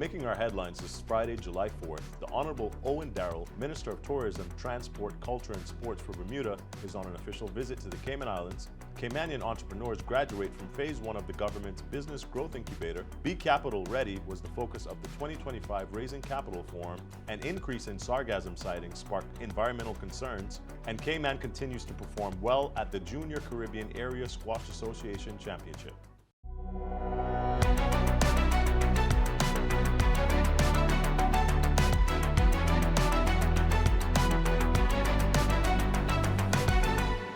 Making our headlines this Friday, July 4th, the Honorable Owen Darrell, Minister of Tourism, Transport, Culture and Sports for Bermuda, is on an official visit to the Cayman Islands. Caymanian entrepreneurs graduate from Phase 1 of the government's Business Growth Incubator. Be Capital Ready was the focus of the 2025 Raising Capital Forum. An increase in sargassum sightings sparked environmental concerns, and Cayman continues to perform well at the Junior Caribbean Area Squash Association Championship.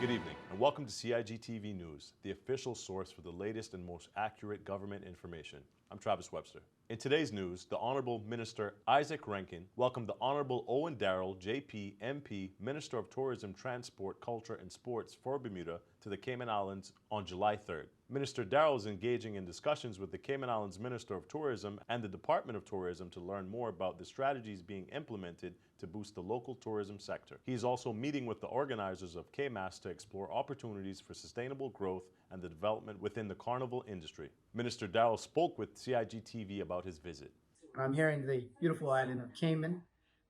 Good evening and welcome to CIGtv News, the official source for the latest and most accurate government information. I'm Travis Webster. In today's news, the Honorable Minister Isaac Rankin welcomed the Honorable Owen Darrell, JP, MP, Minister of Tourism, Transport, Culture and Sports for Bermuda to the Cayman Islands on July 3rd. Minister Darrell is engaging in discussions with the Cayman Islands Minister of Tourism and the Department of Tourism to learn more about the strategies being implemented to boost the local tourism sector. He is also meeting with the organizers of CAMAS to explore opportunities for sustainable growth and the development within the carnival industry. Minister Darrell spoke with CIGtv about his visit. I'm here in the beautiful island of Cayman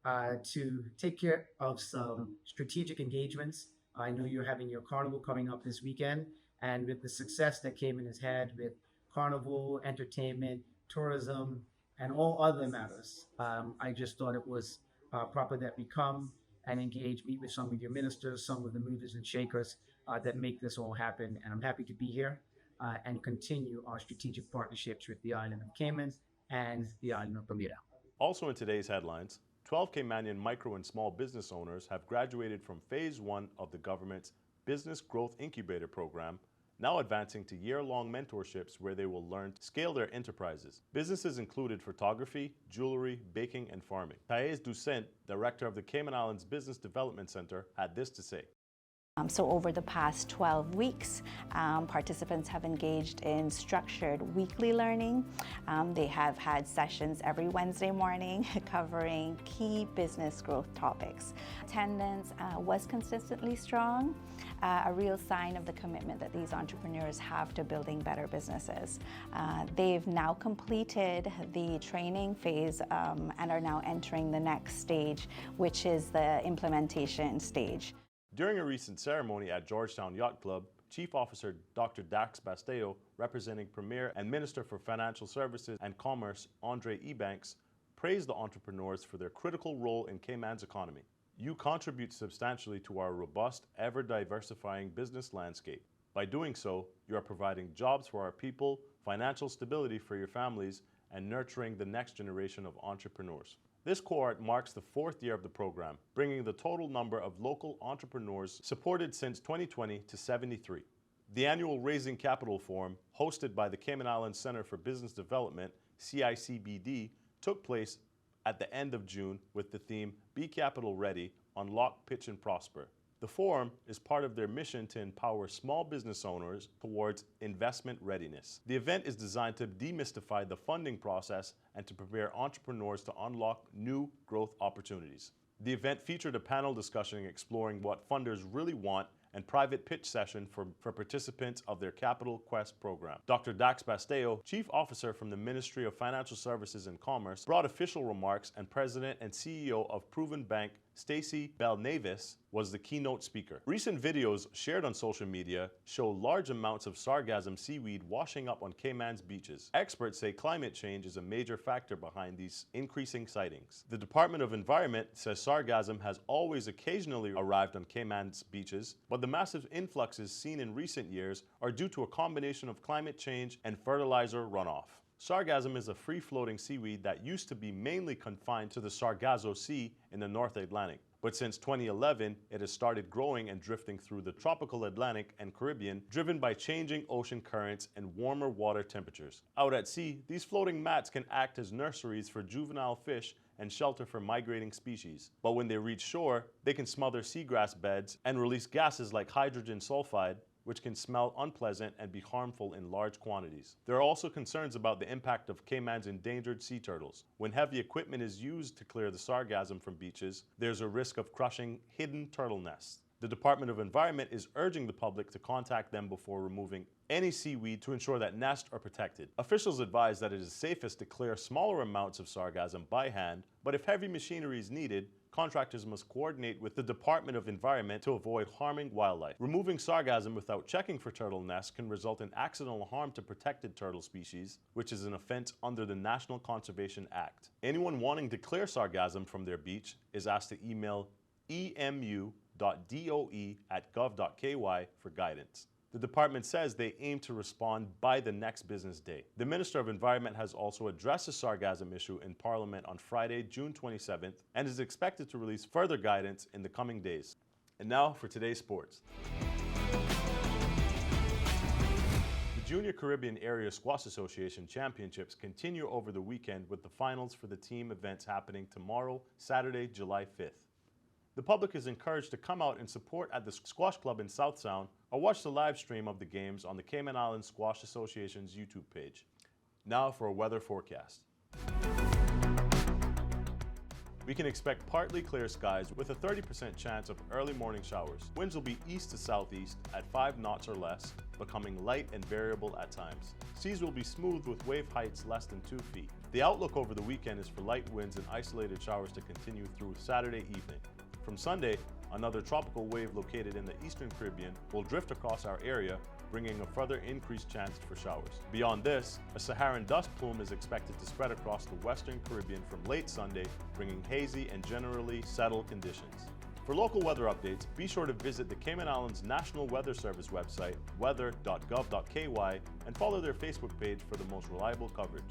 to take care of some strategic engagements. I know you're having your carnival coming up this weekend, and with the success that Cayman has had with carnival, entertainment, tourism, and all other matters, I just thought it was proper that we come and engage, meet with some of your ministers, some of the movers and shakers that make this all happen. And I'm happy to be here and continue our strategic partnerships with the island of Cayman and the island of Bermuda. Also in today's headlines, 12 Caymanian micro and small business owners have graduated from Phase 1 of the government's Business Growth Incubator program, now advancing to year-long mentorships where they will learn to scale their enterprises. Businesses included photography, jewelry, baking, and farming. Thais Ducent, director of the Cayman Islands Business Development Center, had this to say. So over the past 12 weeks, participants have engaged in structured weekly learning. They have had sessions every Wednesday morning covering key business growth topics. Attendance was consistently strong, a real sign of the commitment that these entrepreneurs have to building better businesses. They've now completed the training phase and are now entering the next stage, which is the implementation stage. During a recent ceremony at Georgetown Yacht Club, Chief Officer Dr. Dax Basteo, representing Premier and Minister for Financial Services and Commerce Andre Ebanks, praised the entrepreneurs for their critical role in Cayman's economy. You contribute substantially to our robust, ever-diversifying business landscape. By doing so, you are providing jobs for our people, financial stability for your families, and nurturing the next generation of entrepreneurs. This cohort marks the 4th year of the program, bringing the total number of local entrepreneurs supported since 2020 to 73. The annual Raising Capital Forum, hosted by the Cayman Islands Center for Business Development, CICBD, took place at the end of June with the theme Be Capital Ready, Unlock, Pitch and Prosper. The forum is part of their mission to empower small business owners towards investment readiness. The event is designed to demystify the funding process and to prepare entrepreneurs to unlock new growth opportunities. The event featured a panel discussion exploring what funders really want and private pitch session for participants of their Capital Quest program. Dr. Dax Basteo, Chief Officer from the Ministry of Financial Services and Commerce, brought official remarks, and President and CEO of Proven Bank, Stacey Belnavis, was the keynote speaker. Recent videos shared on social media show large amounts of sargassum seaweed washing up on Cayman's beaches. Experts say climate change is a major factor behind these increasing sightings. The Department of Environment says sargassum has always occasionally arrived on Cayman's beaches, but the massive influxes seen in recent years are due to a combination of climate change and fertilizer runoff. Sargassum is a free-floating seaweed that used to be mainly confined to the Sargasso Sea in the North Atlantic. But since 2011, it has started growing and drifting through the tropical Atlantic and Caribbean, driven by changing ocean currents and warmer water temperatures. Out at sea, these floating mats can act as nurseries for juvenile fish and shelter for migrating species. But when they reach shore, they can smother seagrass beds and release gases like hydrogen sulfide, which can smell unpleasant and be harmful in large quantities. There are also concerns about the impact of Cayman's endangered sea turtles. When heavy equipment is used to clear the sargassum from beaches, there's a risk of crushing hidden turtle nests. The Department of Environment is urging the public to contact them before removing any seaweed to ensure that nests are protected. Officials advise that it is safest to clear smaller amounts of sargassum by hand, but if heavy machinery is needed, contractors must coordinate with the Department of Environment to avoid harming wildlife. Removing sargassum without checking for turtle nests can result in accidental harm to protected turtle species, which is an offense under the National Conservation Act. Anyone wanting to clear sargassum from their beach is asked to email emu.doe@gov.ky for guidance. The department says they aim to respond by the next business day. The Minister of Environment has also addressed the sargassum issue in Parliament on Friday, June 27th, and is expected to release further guidance in the coming days. And now for today's sports. The Junior Caribbean Area Squash Association Championships continue over the weekend with the finals for the team events happening tomorrow, Saturday, July 5th. The public is encouraged to come out and support at the Squash Club in South Sound or watch the live stream of the games on the Cayman Islands Squash Association's YouTube page. Now for a weather forecast. We can expect partly clear skies with a 30% chance of early morning showers. Winds will be east to southeast at 5 knots or less, becoming light and variable at times. Seas will be smooth with wave heights less than 2 feet. The outlook over the weekend is for light winds and isolated showers to continue through Saturday evening. From Sunday, another tropical wave located in the eastern Caribbean will drift across our area, bringing a further increased chance for showers. Beyond this, a Saharan dust plume is expected to spread across the western Caribbean from late Sunday, bringing hazy and generally settled conditions. For local weather updates, be sure to visit the Cayman Islands National Weather Service website, weather.gov.ky, and follow their Facebook page for the most reliable coverage.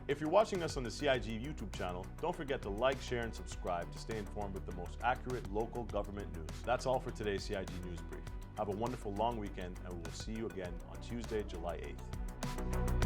If you're watching us on the CIG YouTube channel, don't forget to like, share, and subscribe to stay informed with the most accurate local government news. That's all for today's CIG News Brief. Have a wonderful long weekend, and we will see you again on Tuesday, July 8th.